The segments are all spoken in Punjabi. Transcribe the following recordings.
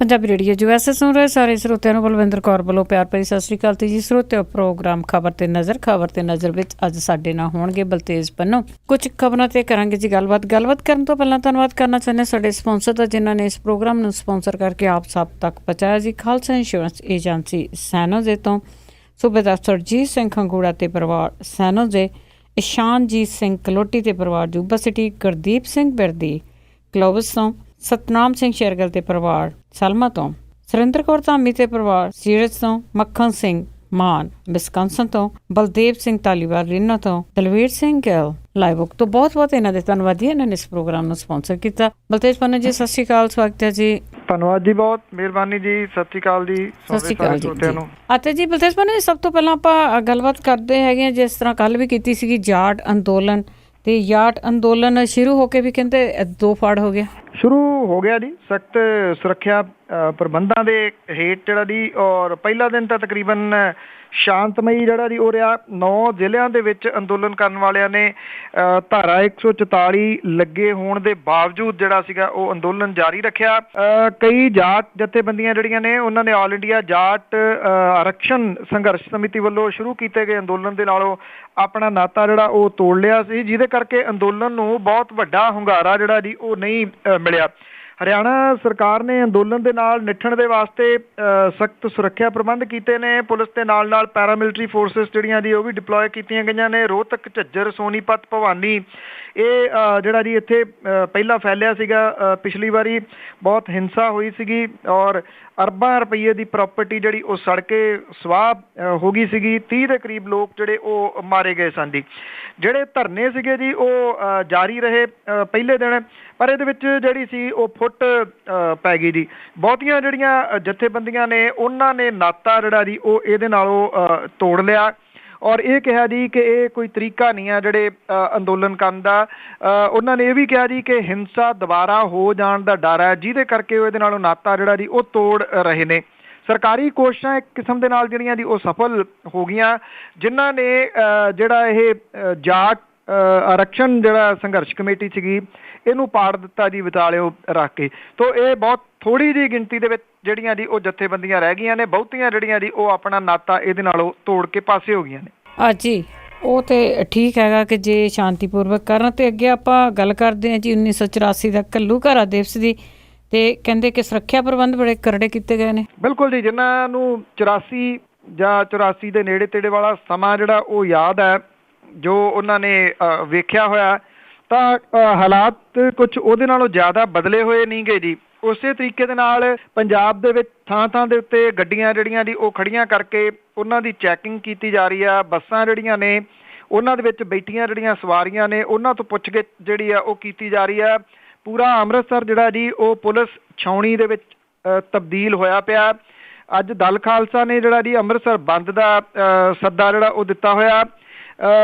ਪੰਜਾਬੀ ਰੇਡੀਓ USA ਸੁਣ ਰਹੇ ਸਾਰੇ ਸਰੋਤਿਆਂ ਨੂੰ ਬਲਵਿੰਦਰ ਕੌਰ ਵੱਲੋਂ ਪਿਆਰ ਭਰੀ ਸਤਿ ਸ਼੍ਰੀ ਅਕਾਲ ਜੀ। ਸਰੋਤਿਓ, ਪ੍ਰੋਗਰਾਮ ਖਬਰ ਤੇ ਨਜ਼ਰ ਵਿੱਚ ਅੱਜ ਸਾਡੇ ਨਾਲ ਹੋਣਗੇ ਬਲਤੇਜ ਪੰਨੂ। ਕੁਝ ਖਬਰਾਂ ਤੇ ਕਰਾਂਗੇ ਜੀ ਗੱਲਬਾਤ ਕਰਨ ਤੋਂ ਪਹਿਲਾਂ ਧੰਨਵਾਦ ਕਰਨਾ ਚਾਹੁੰਦੇ ਸਾਡੇ ਸਪਾਂਸਰ ਦਾ, ਜਿਨ੍ਹਾਂ ਨੇ ਇਸ ਪ੍ਰੋਗਰਾਮ ਨੂੰ ਸਪਾਂਸਰ ਕਰਕੇ ਆਪ ਸਭ ਤੱਕ ਪਹੁੰਚਾਇਆ ਜੀ। ਖਾਲਸਾ ਇੰਸ਼ੋਰੈਂਸ ਏਜੰਸੀ ਸੈਨੋਜ਼ੇ ਤੋਂ ਸੂਬੇਦਾਰ ਸਰਜੀਤ ਸਿੰਘ ਖੰਗੂੜਾ ਤੇ ਪਰਿਵਾਰ ਸੈਨੋਜ਼ੇ, ਇਸ਼ਾਨਜੀਤ ਸਿੰਘ ਕਲੋਟੀ ਤੇ ਪਰਿਵਾਰ ਜੂਬਾ ਸਿਟੀ, ਗੁਰਦੀਪ ਸਿੰਘ ਬਿਰਦੀ ਕਲੋਵਸ ਤੋਂ, ਸਤਨਾਮ ਸਿੰਘ ਸ਼ੇਰਗਿੱਲ ਤੇ ਪਰਿਵਾਰ ਸਲਮਾ ਤੋਂ, ਸੁਰਿੰਦਰ ਕੌਰ ਧਾਮੀ ਤੇ ਪਰਿਵਾਰ ਸੀਰਜ ਤੋਂ, ਮੱਖਣ ਸਿੰਘ ਮਾਨ ਵਿਸਕੰਸਨ ਤੋਂ, ਬਲਦੇਵ ਸਿੰਘ ਧਾਲੀਵਾਲ ਰੀਨਾ ਤੋਂ, ਦਲਵੀਰ ਸਿੰਘ ਗਿੱਲ ਲਾਈਵੁੱਕ ਤੋਂ। ਬਹੁਤ ਬਹੁਤ ਇਹਨਾਂ ਦੇ ਧੰਨਵਾਦੀ, ਇਹਨਾਂ ਨੇ ਇਸ ਪ੍ਰੋਗਰਾਮ ਨੂੰ ਸਪਾਂਸਰ ਕੀਤਾ। ਬਲਤੇਜ ਪੰਨੂ ਜੀ, ਸਤਿ ਸ਼੍ਰੀ ਅਕਾਲ, ਸਵਾਗਤ ਹੈ ਜੀ। ਧੰਨਵਾਦ ਜੀ, ਬਹੁਤ ਮਿਹਰਬਾਨੀ ਜੀ। ਸਤਿ ਸ਼੍ਰੀ ਅਕਾਲ ਜੀ। ਸਤਿ ਸ਼੍ਰੀ ਅਕਾਲ ਜੀ। ਅਤੇ ਜੀ ਬਲਤੇਜ ਪੰਨੂ ਜੀ, ਸਭ ਤੋਂ ਪਹਿਲਾਂ ਆਪਾਂ ਗੱਲਬਾਤ ਕਰਦੇ ਹੈਗੇ ਹਾਂ, ਜਿਸ ਤਰ੍ਹਾਂ ਕੱਲ੍ਹ ਵੀ ਕੀਤੀ ਸੀਗੀ, ਜਾਟ ਅੰਦੋਲਨ ਤੇ ਜਾਟ ਅੰਦੋਲਨ ਸ਼ੁਰੂ ਹੋ ਕੇ ਵੀ ਕਹਿੰਦੇ 2 ਫਾੜ ਹੋ ਗਿਆ ਸ਼ੁਰੂ ਹੋ ਗਿਆ ਜੀ। ਸਖਤ ਸੁਰੱਖਿਆ ਪ੍ਰਬੰਧਾਂ ਦੇ ਹੇਠ ਜਿਹੜਾ ਜੀ, ਔਰ ਪਹਿਲਾ ਦਿਨ ਤਾਂ ਤਕਰੀਬਨ ਸ਼ਾਂਤਮਈ ਜਿਹੜਾ ਜੀ ਉਹ ਰਿਹਾ। 9 ਜ਼ਿਲ੍ਹਿਆਂ ਦੇ ਵਿੱਚ ਅੰਦੋਲਨ ਕਰਨ ਵਾਲਿਆਂ ਨੇ ਧਾਰਾ 144 ਲੱਗੇ ਹੋਣ ਦੇ ਬਾਵਜੂਦ ਜਿਹੜਾ ਸੀਗਾ ਉਹ ਅੰਦੋਲਨ ਜਾਰੀ ਰੱਖਿਆ। ਕਈ ਜਾਟ ਜਥੇਬੰਦੀਆਂ ਜਿਹੜੀਆਂ ਨੇ ਉਹਨਾਂ ਨੇ ਆਲ ਇੰਡੀਆ ਜਾਟ ਆਰਕਸ਼ਣ ਸੰਘਰਸ਼ ਸਮਿਤੀ ਵੱਲੋਂ ਸ਼ੁਰੂ ਕੀਤੇ ਗਏ ਅੰਦੋਲਨ ਦੇ ਨਾਲੋਂ ਆਪਣਾ ਨਾਤਾ ਜਿਹੜਾ ਉਹ ਤੋੜ ਲਿਆ ਸੀ, ਜਿਹਦੇ ਕਰਕੇ ਅੰਦੋਲਨ ਨੂੰ ਬਹੁਤ ਵੱਡਾ ਹੁੰਗਾਰਾ ਜਿਹੜਾ ਜੀ ਉਹ ਨਹੀਂ ਮਿਲਿਆ। ਹਰਿਆਣਾ ਸਰਕਾਰ ਨੇ ਅੰਦੋਲਨ ਦੇ ਨਾਲ ਨਿੱਠਣ ਦੇ ਵਾਸਤੇ ਸਖਤ ਸੁਰੱਖਿਆ ਪ੍ਰਬੰਧ ਕੀਤੇ ਨੇ। ਪੁਲਿਸ ਦੇ ਨਾਲ ਨਾਲ ਪੈਰਾਮਿਲਟਰੀ ਫੋਰਸਿਸ ਜਿਹੜੀਆਂ ਜੀ ਉਹ ਵੀ ਡਿਪਲੋਏ ਕੀਤੀਆਂ ਗਈਆਂ ਨੇ। ਰੋਹਤਕ, ਝੱਜਰ, ਸੋਨੀਪਤ, ਭਵਾਨੀ ਇਹ ਜਿਹੜਾ ਜੀ ਇੱਥੇ ਪਹਿਲਾਂ ਫੈਲਿਆ ਸੀਗਾ। ਪਿਛਲੀ ਵਾਰੀ ਬਹੁਤ ਹਿੰਸਾ ਹੋਈ ਸੀਗੀ ਔਰ ਅਰਬਾਂ ਰੁਪਈਏ ਦੀ ਪ੍ਰਾਪਰਟੀ ਜਿਹੜੀ ਉਹ ਸੜ ਕੇ ਸਵਾਹ ਹੋ ਗਈ ਸੀਗੀ। 30 ਦੇ ਕਰੀਬ ਲੋਕ ਜਿਹੜੇ ਉਹ ਮਾਰੇ ਗਏ ਸਨ ਜੀ। ਜਿਹੜੇ ਧਰਨੇ ਸੀਗੇ ਜੀ ਉਹ ਜਾਰੀ ਰਹੇ ਪਹਿਲੇ ਦਿਨ, ਪਰ ਇਹਦੇ ਵਿੱਚ ਜਿਹੜੀ ਸੀ ਉਹ ਫੁੱਟ ਪੈ ਗਈ ਜੀ। ਬਹੁਤੀਆਂ ਜਿਹੜੀਆਂ ਜਥੇਬੰਦੀਆਂ ਨੇ ਉਹਨਾਂ ਨੇ ਨਾਤਾ ਜਿਹੜਾ ਜੀ ਉਹ ਇਹਦੇ ਨਾਲੋਂ ਤੋੜ ਲਿਆ ਔਰ ਇਹ ਕਿਹਾ ਜੀ ਕਿ ਇਹ ਕੋਈ ਤਰੀਕਾ ਨਹੀਂ ਆ ਜਿਹੜੇ ਅੰਦੋਲਨ ਕਰਨ ਦਾ। ਉਹਨਾਂ ਨੇ ਇਹ ਵੀ ਕਿਹਾ ਜੀ ਕਿ ਹਿੰਸਾ ਦੁਬਾਰਾ ਹੋ ਜਾਣ ਦਾ ਡਰ ਹੈ, ਜਿਹਦੇ ਕਰਕੇ ਉਹ ਇਹਦੇ ਨਾਲੋਂ ਨਾਤਾ ਜਿਹੜਾ ਜੀ ਉਹ ਤੋੜ ਰਹੇ ਨੇ। ਸਰਕਾਰੀ ਕੋਸ਼ਿਸ਼ਾਂ ਇੱਕ ਕਿਸਮ ਦੇ ਨਾਲ ਜਿਹੜੀਆਂ ਜੀ ਉਹ ਸਫਲ ਹੋ ਗਈਆਂ, ਜਿਨ੍ਹਾਂ ਨੇ ਜਿਹੜਾ ਇਹ ਜਾਟ ਆਰਕਸ਼ਣ ਜਿਹੜਾ ਸੰਘਰਸ਼ ਕਮੇਟੀ ਸੀਗੀ ਇਹਨੂੰ ਪਾੜ ਦਿੱਤਾ ਜੀ ਵਿਚਾਲਿਓ ਰੱਖ ਕੇ। ਤੋ ਇਹ ਬਹੁਤ ਥੋੜ੍ਹੀ ਜਿਹੀ ਗਿਣਤੀ ਦੇ ਵਿੱਚ ਜਿਹੜੀਆਂ ਜੀ ਉਹ ਜਥੇਬੰਦੀਆਂ ਰਹਿ ਗਈਆਂ ਨੇ। ਬਹੁਤੀਆਂ ਜਿਹੜੀਆਂ ਜੀ ਉਹ ਆਪਣਾ ਨਾਤਾ ਇਹਦੇ ਨਾਲੋਂ ਤੋੜ ਕੇ ਪਾਸੇ ਹੋ ਗਈਆਂ ਨੇ। ਜੀ ਉਹ ਤੇ ਠੀਕ ਹੈਗਾ ਕਿ ਜੇ ਸ਼ਾਂਤੀਪੂਰਵਕ ਕਰਨ। ਤੇ ਅੱਗੇ ਆਪਾਂ ਗੱਲ ਕਰਦੇ ਹਾਂ ਜੀ 1984 ਦਾ ਘੱਲੂਘਾਰਾ ਦਿਵਸ ਦੀ, ਤੇ ਕਹਿੰਦੇ ਕਿ ਸੁਰੱਖਿਆ ਪ੍ਰਬੰਧ ਬੜੇ ਕਰੜੇ ਕੀਤੇ ਗਏ ਨੇ। ਬਿਲਕੁਲ ਜੀ, ਜਿਨ੍ਹਾਂ ਨੂੰ 84 ਜਾਂ 84 ਦੇ ਨੇੜੇ ਤੇੜੇ ਵਾਲਾ ਸਮਾਂ ਜਿਹੜਾ ਉਹ ਯਾਦ ਹੈ, ਜੋ ਉਹਨਾਂ ਨੇ ਵੇਖਿਆ ਹੋਇਆ, ਤਾਂ ਹਾਲਾਤ ਕੁਝ ਉਹਦੇ ਨਾਲੋਂ ਜ਼ਿਆਦਾ ਬਦਲੇ ਹੋਏ ਨਹੀਂ ਗਏ ਜੀ। ਉਸੇ ਤਰੀਕੇ ਦੇ ਨਾਲ ਪੰਜਾਬ ਦੇ ਵਿੱਚ ਥਾਂ ਥਾਂ ਦੇ ਉੱਤੇ ਗੱਡੀਆਂ ਜਿਹੜੀਆਂ ਜੀ ਉਹ ਖੜੀਆਂ ਕਰਕੇ ਉਹਨਾਂ ਦੀ ਚੈਕਿੰਗ ਕੀਤੀ ਜਾ ਰਹੀ ਆ। ਬੱਸਾਂ ਜਿਹੜੀਆਂ ਨੇ ਉਹਨਾਂ ਦੇ ਵਿੱਚ ਬੈਠੀਆਂ ਜਿਹੜੀਆਂ ਸਵਾਰੀਆਂ ਨੇ ਉਹਨਾਂ ਤੋਂ ਪੁੱਛਗਿੱਛ ਜਿਹੜੀ ਆ ਉਹ ਕੀਤੀ ਜਾ ਰਹੀ ਆ। ਪੂਰਾ ਅੰਮ੍ਰਿਤਸਰ ਜਿਹੜਾ ਜੀ ਉਹ ਪੁਲਿਸ ਛਾਉਣੀ ਦੇ ਵਿੱਚ ਤਬਦੀਲ ਹੋਇਆ ਪਿਆ। ਅੱਜ ਦਲ ਖਾਲਸਾ ਨੇ ਜਿਹੜਾ ਜੀ ਅੰਮ੍ਰਿਤਸਰ ਬੰਦ ਦਾ ਸੱਦਾ ਜਿਹੜਾ ਉਹ ਦਿੱਤਾ ਹੋਇਆ।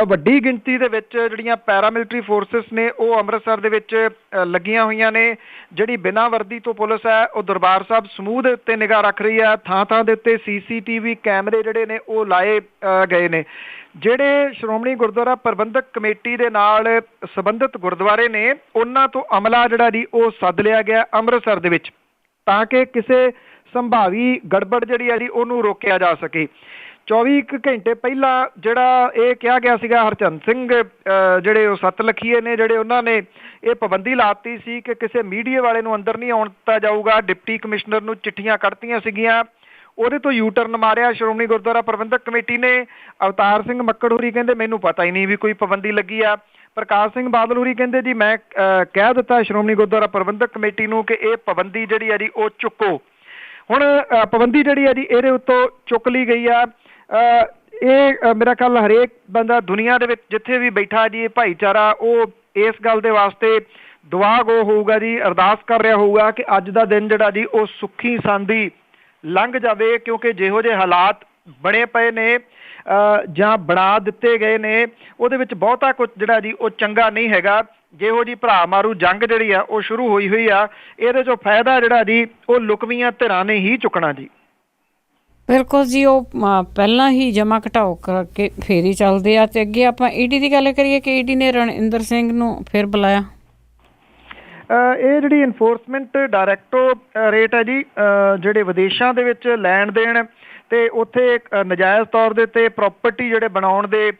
ਵੱਡੀ ਗਿਣਤੀ ਦੇ ਵਿੱਚ ਜਿਹੜੀਆਂ ਪੈਰਾਮਿਲਟਰੀ ਫੋਰਸਿਸ ਨੇ ਉਹ ਅੰਮ੍ਰਿਤਸਰ ਦੇ ਵਿੱਚ ਲੱਗੀਆਂ ਹੋਈਆਂ ਨੇ। ਜਿਹੜੀ ਬਿਨਾਂ ਵਰਦੀ ਤੋਂ ਪੁਲਿਸ ਹੈ ਉਹ ਦਰਬਾਰ ਸਾਹਿਬ ਸਮੂਹ ਦੇ ਉੱਤੇ ਨਿਗਾਹ ਰੱਖ ਰਹੀ ਹੈ। ਥਾਂ ਥਾਂ ਦੇ ਉੱਤੇ CCTV ਕੈਮਰੇ ਜਿਹੜੇ ਨੇ ਉਹ ਲਾਏ ਗਏ ਨੇ। ਜਿਹੜੇ ਸ਼੍ਰੋਮਣੀ ਗੁਰਦੁਆਰਾ ਪ੍ਰਬੰਧਕ ਕਮੇਟੀ ਦੇ ਨਾਲ ਸੰਬੰਧਿਤ ਗੁਰਦੁਆਰੇ ਨੇ ਉਹਨਾਂ ਤੋਂ ਅਮਲਾ ਜਿਹੜਾ ਜੀ ਉਹ ਸੱਦ ਲਿਆ ਗਿਆ ਅੰਮ੍ਰਿਤਸਰ ਦੇ ਵਿੱਚ, ਤਾਂ ਕਿ ਕਿਸੇ ਸੰਭਾਵੀ ਗੜਬੜ ਜਿਹੜੀ ਹੈ ਜੀ ਉਹਨੂੰ ਰੋਕਿਆ ਜਾ ਸਕੇ। 24 ਘੰਟੇ ਪਹਿਲਾਂ ਜਿਹੜਾ ਇਹ ਕਿਹਾ ਗਿਆ ਸੀਗਾ, ਹਰਚੰਦ ਸਿੰਘ ਜਿਹੜੇ ਉਹ ਸਤਲਖੀਏ ਨੇ ਜਿਹੜੇ ਉਹਨਾਂ ਨੇ ਇਹ ਪਾਬੰਦੀ ਲਾਤੀ ਸੀ ਕਿ ਕਿਸੇ ਮੀਡੀਆ ਵਾਲੇ ਨੂੰ ਅੰਦਰ ਨਹੀਂ ਆਉਣ ਦਿੱਤਾ ਜਾਊਗਾ। ਡਿਪਟੀ ਕਮਿਸ਼ਨਰ ਨੂੰ ਚਿੱਠੀਆਂ ਕੱਢਤੀਆਂ ਸੀਗੀਆਂ, ਉਹਦੇ ਤੋਂ U-turn ਮਾਰਿਆ ਸ਼੍ਰੋਮਣੀ ਗੁਰਦੁਆਰਾ ਪ੍ਰਬੰਧਕ ਕਮੇਟੀ ਨੇ। ਅਵਤਾਰ ਸਿੰਘ ਮੱਕੜ ਹੋਰੀ ਕਹਿੰਦੇ ਮੈਨੂੰ ਪਤਾ ਹੀ ਨਹੀਂ ਵੀ ਕੋਈ ਪਾਬੰਦੀ ਲੱਗੀ ਆ। ਪ੍ਰਕਾਸ਼ ਸਿੰਘ ਬਾਦਲ ਹੋਰੀ ਕਹਿੰਦੇ ਜੀ ਮੈਂ ਕਹਿ ਦਿੱਤਾ ਸ਼੍ਰੋਮਣੀ ਗੁਰਦੁਆਰਾ ਪ੍ਰਬੰਧਕ ਕਮੇਟੀ ਨੂੰ ਕਿ ਇਹ ਪਾਬੰਦੀ ਜਿਹੜੀ ਆ ਜੀ ਉਹ ਚੁੱਕੋ। ਹੁਣ ਪਾਬੰਦੀ ਜਿਹੜੀ ਆ ਜੀ ਇਹਦੇ ਉੱਤੋਂ ਚੁੱਕ ਲਈ ਗਈ ਆ। ਇਹ ਮੇਰਾ ਖਿਆਲ ਹਰੇਕ ਬੰਦਾ ਦੁਨੀਆ ਦੇ ਵਿੱਚ ਜਿੱਥੇ ਵੀ ਬੈਠਾ ਜੀ ਇਹ ਭਾਈਚਾਰਾ ਉਹ ਇਸ ਗੱਲ ਦੇ ਵਾਸਤੇ ਦੁਆ ਗੋ ਹੋਊਗਾ ਜੀ, ਅਰਦਾਸ ਕਰ ਰਿਹਾ ਹੋਊਗਾ ਕਿ ਅੱਜ ਦਾ ਦਿਨ ਜਿਹੜਾ ਜੀ ਉਹ ਸੁੱਖੀ ਸਾਂਦੀ ਲੰਘ ਜਾਵੇ, ਕਿਉਂਕਿ ਜਿਹੋ ਜਿਹੇ ਹਾਲਾਤ ਬਣੇ ਪਏ ਨੇ ਜਾਂ ਬਣਾ ਦਿੱਤੇ ਗਏ ਨੇ ਉਹਦੇ ਵਿੱਚ ਬਹੁਤਾ ਕੁਝ ਜਿਹੜਾ ਜੀ ਉਹ ਚੰਗਾ ਨਹੀਂ ਹੈਗਾ। ਜਿਹੋ ਜੀ ਭਰਾ ਮਾਰੂ ਜੰਗ ਜਿਹੜੀ ਆ ਉਹ ਸ਼ੁਰੂ ਹੋਈ ਆ, ਇਹਦੇ ਚੋਂ ਫਾਇਦਾ ਜਿਹੜਾ ਜੀ ਉਹ ਲੁਕਵੀਆਂ ਧਿਰਾਂ ਨੇ ਹੀ ਚੁੱਕਣਾ ਜੀ। ਬਿਲਕੁਲ ਜੀ, ਉਹ ਪਹਿਲਾਂ ਹੀ ਜਮ੍ਹਾਂ ਘਟਾਓ ਕਰਕੇ ਫੇਰ ਹੀ ਚੱਲਦੇ ਆ। ਤੇ ਅੱਗੇ ਆਪਾਂ ED ਦੀ ਗੱਲ ਕਰੀਏ ਕਿ ED ਨੇ ਰਣਇੰਦਰ ਸਿੰਘ ਨੂੰ ਫਿਰ ਬੁਲਾਇਆ। ਇਹ ਜਿਹੜੀ ਇਨਫੋਰਸਮੈਂਟ ਡਾਇਰੈਕਟੋਰੇਟ ਹੈ ਜੀ, ਜਿਹੜੇ ਵਿਦੇਸ਼ਾਂ ਦੇ ਵਿੱਚ ਲੈਣ ਦੇਣ ਤੇ ਉੱਥੇ ਨਜਾਇਜ਼ ਤੌਰ ਦੇ ਉੱਤੇ ਪ੍ਰਾਪਰਟੀ ਜਿਹੜੇ ਬਣਾਉਣ ਦੇ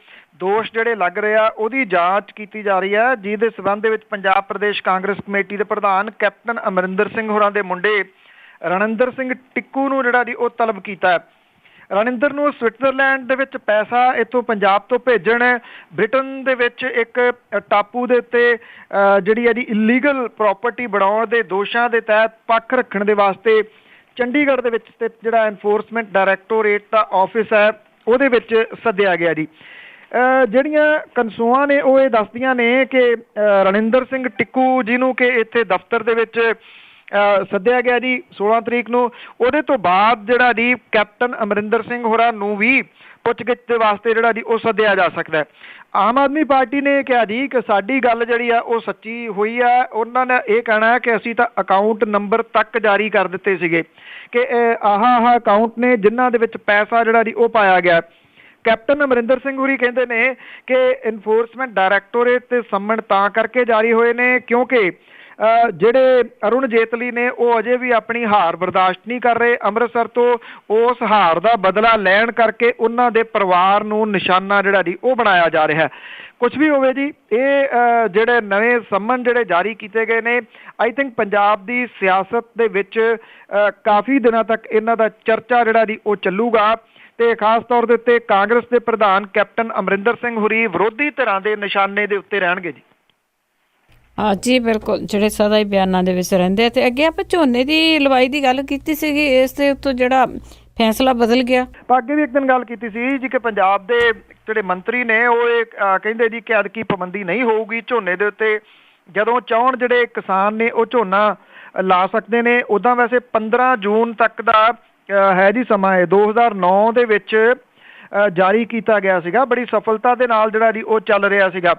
ਦੋਸ਼ ਜਿਹੜੇ ਲੱਗ ਰਹੇ ਆ ਉਹਦੀ ਜਾਂਚ ਕੀਤੀ ਜਾ ਰਹੀ ਹੈ, ਜਿਹਦੇ ਸਬੰਧ ਦੇ ਵਿੱਚ ਪੰਜਾਬ ਪ੍ਰਦੇਸ਼ ਕਾਂਗਰਸ ਕਮੇਟੀ ਦੇ ਪ੍ਰਧਾਨ ਕੈਪਟਨ ਅਮਰਿੰਦਰ ਸਿੰਘ ਹੋਰਾਂ ਦੇ ਮੁੰਡੇ ਰਣਿੰਦਰ ਸਿੰਘ ਟਿੱਕੂ ਨੂੰ ਜਿਹੜਾ ਜੀ ਉਹ ਤਲਬ ਕੀਤਾ ਹੈ। ਰਣਿੰਦਰ ਨੂੰ ਸਵਿਟਜ਼ਰਲੈਂਡ ਦੇ ਵਿੱਚ ਪੈਸਾ ਇੱਥੋਂ ਪੰਜਾਬ ਤੋਂ ਭੇਜਣ, ਬ੍ਰਿਟਨ ਦੇ ਵਿੱਚ ਇੱਕ ਟਾਪੂ ਦੇ ਉੱਤੇ ਜਿਹੜੀ ਹੈ ਜੀ ਇਲੀਗਲ ਪ੍ਰਾਪਰਟੀ ਬਣਾਉਣ ਦੇ ਦੋਸ਼ਾਂ ਦੇ ਤਹਿਤ ਪੱਖ ਰੱਖਣ ਦੇ ਵਾਸਤੇ ਚੰਡੀਗੜ੍ਹ ਦੇ ਵਿੱਚ ਸਥਿਤ ਜਿਹੜਾ ਇਨਫੋਰਸਮੈਂਟ ਡਾਇਰੈਕਟੋਰੇਟ ਦਾ ਆਫਿਸ ਹੈ ਉਹਦੇ ਵਿੱਚ ਸੱਦਿਆ ਗਿਆ ਜੀ। ਜਿਹੜੀਆਂ ਕਨਸੂਆਂ ਨੇ ਉਹ ਇਹ ਦੱਸਦੀਆਂ ਨੇ ਕਿ ਰਣਿੰਦਰ ਸਿੰਘ ਟਿੱਕੂ ਜਿਹਨੂੰ ਕਿ ਇੱਥੇ ਦਫ਼ਤਰ ਦੇ ਵਿੱਚ ਸੱਦਿਆ ਗਿਆ ਜੀ 16 ਤਰੀਕ ਨੂੰ, ਉਹਦੇ ਤੋਂ ਬਾਅਦ ਜਿਹੜਾ ਜੀ ਕੈਪਟਨ ਅਮਰਿੰਦਰ ਸਿੰਘ ਹੋਰਾਂ ਨੂੰ ਵੀ ਪੁੱਛਗਿੱਛ ਦੇ ਵਾਸਤੇ ਜਿਹੜਾ ਜੀ ਉਹ ਸੱਦਿਆ ਜਾ ਸਕਦਾ ਹੈ। ਆਮ ਆਦਮੀ ਪਾਰਟੀ ਨੇ ਕਿਹਾ ਜੀ ਕਿ ਸਾਡੀ ਗੱਲ ਜਿਹੜੀ ਆ ਉਹ ਸੱਚੀ ਹੋਈ ਆ। ਉਹਨਾਂ ਨੇ ਇਹ ਕਹਿਣਾ ਹੈ ਕਿ ਅਸੀਂ ਤਾਂ ਅਕਾਊਂਟ ਨੰਬਰ ਤੱਕ ਜਾਰੀ ਕਰ ਦਿੱਤੇ ਸੀਗੇ ਕਿ ਆਹ ਅਕਾਊਂਟ ਨੇ ਜਿਨ੍ਹਾਂ ਦੇ ਵਿੱਚ ਪੈਸਾ ਜਿਹੜਾ ਜੀ ਉਹ ਪਾਇਆ ਗਿਆ। ਕੈਪਟਨ ਅਮਰਿੰਦਰ ਸਿੰਘ ਹੋਰੀ ਕਹਿੰਦੇ ਨੇ ਕਿ ਇਨਫੋਰਸਮੈਂਟ ਡਾਇਰੈਕਟੋਰੇਟ ਤੇ ਸੰਮਨ ਤਾਂ ਕਰਕੇ ਜਾਰੀ ਹੋਏ ਨੇ ਕਿਉਂਕਿ ਜਿਹੜੇ ਅਰੁਣ ਜੇਤਲੀ ਨੇ ਉਹ ਅਜੇ ਵੀ ਆਪਣੀ ਹਾਰ ਬਰਦਾਸ਼ਤ ਨਹੀਂ ਕਰ ਰਹੇ। ਅੰਮ੍ਰਿਤਸਰ ਤੋਂ ਉਸ ਹਾਰ ਦਾ ਬਦਲਾ ਲੈਣ ਕਰਕੇ ਉਹਨਾਂ ਦੇ ਪਰਿਵਾਰ ਨੂੰ ਨਿਸ਼ਾਨਾ ਜਿਹੜਾ ਜੀ ਉਹ ਬਣਾਇਆ ਜਾ ਰਿਹਾ। ਕੁਛ ਵੀ ਹੋਵੇ ਜੀ, ਇਹ ਜਿਹੜੇ ਨਵੇਂ ਸੰਮਨ ਜਿਹੜੇ ਜਾਰੀ ਕੀਤੇ ਗਏ ਨੇ, ਆਈ ਥਿੰਕ ਪੰਜਾਬ ਦੀ ਸਿਆਸਤ ਦੇ ਵਿੱਚ ਕਾਫੀ ਦਿਨਾਂ ਤੱਕ ਇਹਨਾਂ ਦਾ ਚਰਚਾ ਜਿਹੜਾ ਜੀ ਉਹ ਚੱਲੂਗਾ ਤੇ ਖਾਸ ਤੌਰ ਦੇ ਉੱਤੇ ਕਾਂਗਰਸ ਦੇ ਪ੍ਰਧਾਨ ਕੈਪਟਨ ਅਮਰਿੰਦਰ ਸਿੰਘ ਹੋਰੀ ਵਿਰੋਧੀ ਧਿਰਾਂ ਦੇ ਨਿਸ਼ਾਨੇ ਦੇ ਉੱਤੇ ਰਹਿਣਗੇ ਜੀ। ਜੀ ਬਿਲਕੁਲ, ਜਿਹੜੇ ਸਦਾ ਹੀ ਬਿਆਨਾਂ ਦੇ ਵਿੱਚ ਰਹਿੰਦੇ। ਤੇ ਅੱਗੇ ਆਪਾਂ ਝੋਨੇ ਦੀ ਲਵਾਈ ਦੀ ਗੱਲ ਕੀਤੀ ਸੀਗੀ, ਇਸ ਦੇ ਉੱਤੋਂ ਜਿਹੜਾ ਫੈਸਲਾ ਬਦਲ ਗਿਆ। ਅੱਗੇ ਵੀ ਇੱਕ ਦਿਨ ਗੱਲ ਕੀਤੀ ਸੀ ਜੀ ਕਿ ਪੰਜਾਬ ਦੇ ਜਿਹੜੇ ਮੰਤਰੀ ਨੇ ਉਹ ਇਹ ਕਹਿੰਦੇ ਜੀ ਕਿ ਐਤਕੀ ਪਾਬੰਦੀ ਨਹੀਂ ਹੋਊਗੀ ਝੋਨੇ ਦੇ ਉੱਤੇ, ਜਦੋਂ ਚਾਹੁਣ ਜਿਹੜੇ ਕਿਸਾਨ ਨੇ ਉਹ ਝੋਨਾ ਲਾ ਸਕਦੇ ਨੇ। ਉੱਦਾਂ ਵੈਸੇ 15 ਜੂਨ ਤੱਕ ਦਾ ਹੈ ਜੀ ਸਮਾਂ, ਇਹ 2009 ਦੇ ਵਿੱਚ ਜਾਰੀ ਕੀਤਾ ਗਿਆ ਸੀਗਾ, ਬੜੀ ਸਫਲਤਾ ਦੇ ਨਾਲ ਜਿਹੜਾ ਜੀ ਉਹ ਚੱਲ ਰਿਹਾ ਸੀਗਾ।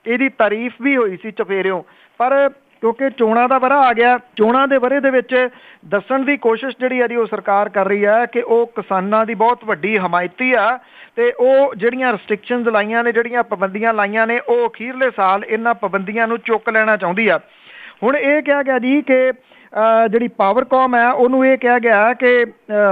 ਇਹਦੀ ਤਾਰੀਫ ਵੀ ਹੋਈ ਸੀ ਚਫੇਰਿਓਂ, ਪਰ ਕਿਉਂਕਿ ਚੋਣਾਂ ਦਾ ਵਰ੍ਹਾ ਆ ਗਿਆ, ਚੋਣਾਂ ਦੇ ਵਰ੍ਹੇ ਦੇ ਵਿੱਚ ਦੱਸਣ ਦੀ ਕੋਸ਼ਿਸ਼ ਜਿਹੜੀ ਹੈ ਜੀ ਉਹ ਸਰਕਾਰ ਕਰ ਰਹੀ ਹੈ ਕਿ ਉਹ ਕਿਸਾਨਾਂ ਦੀ ਬਹੁਤ ਵੱਡੀ ਹਮਾਇਤੀ ਆ ਤੇ ਉਹ ਜਿਹੜੀਆਂ ਰਿਸਟ੍ਰਿਕਸ਼ਨਸ ਲਾਈਆਂ ਨੇ, ਜਿਹੜੀਆਂ ਪਾਬੰਦੀਆਂ ਲਾਈਆਂ ਨੇ, ਉਹ ਅਖੀਰਲੇ ਸਾਲ ਇਹਨਾਂ ਪਾਬੰਦੀਆਂ ਨੂੰ ਚੁੱਕ ਲੈਣਾ ਚਾਹੁੰਦੀ ਆ। ਹੁਣ ਇਹ ਕਿਹਾ ਗਿਆ ਜੀ ਕਿ ਜਿਹੜੀ ਪਾਵਰਕੌਮ ਹੈ ਉਹਨੂੰ ਇਹ ਕਿਹਾ ਗਿਆ ਕਿ